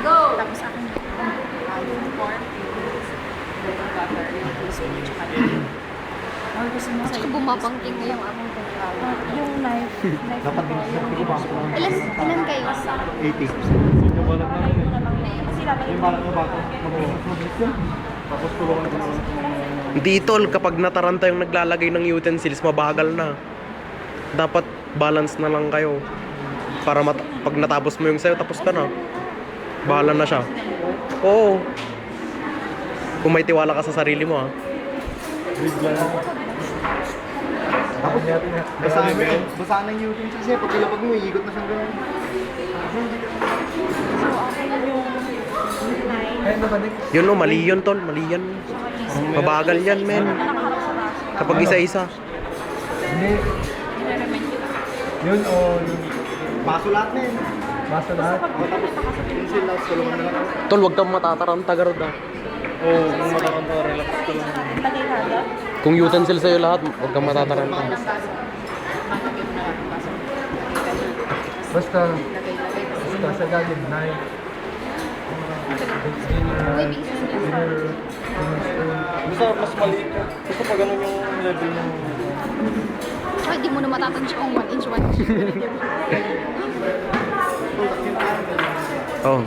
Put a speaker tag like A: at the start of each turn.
A: Go!
B: Tapos akin yung form, yung butter, yung puso niya, tsaka yung... Or gusto mo
A: At saka bumabangking na yung among pagkain.
B: yung knife
C: Dapat din siya pinipasok.
A: Ilan kayo?
C: 80. Yung balak na yun.
B: kasi laban
C: Yung balak na bako. Mag-mabilis yun. Tapos tulungan ko naman.
D: Hindi tol, kapag nataranta yung naglalagay ng utensils, mabagal na. Dapat balance na lang kayo. Para pag natapos mo yung sayo, tapos ka na. Bahala na siya. Oo. Kung may tiwala ka sa sarili mo, ha.
C: Tapos basaan na yung utensils eh. Pag kilapag mo, iikot na siyang gano'n.
B: so akin yung knife,
D: Yun no, mali yun tol, mali yan. Mabagal yan, men.
B: nakaharap sa baso.
D: Kapag isa-isa.
C: Hindi. Yun o yung... Baso lahat na yun. Baso lahat? O tapos pencil lahat, tulungan na lang ako.
D: Tol, wag kang matataranta, garod, ha.
C: Oo, kung matakanta, relax ka lang.
B: Lagay kada.
D: Kung utensil sa'yo lahat, wag kang matataranta.
B: Malagay mo na lang baso.
C: Basta,
B: Lagay.
C: basta sa galing, knife. Basta mas maliit ka. Basta pag ganun yung level ng...
A: Ay, di mo na matatansya kung 1 inch, 1 inch.
D: Oh,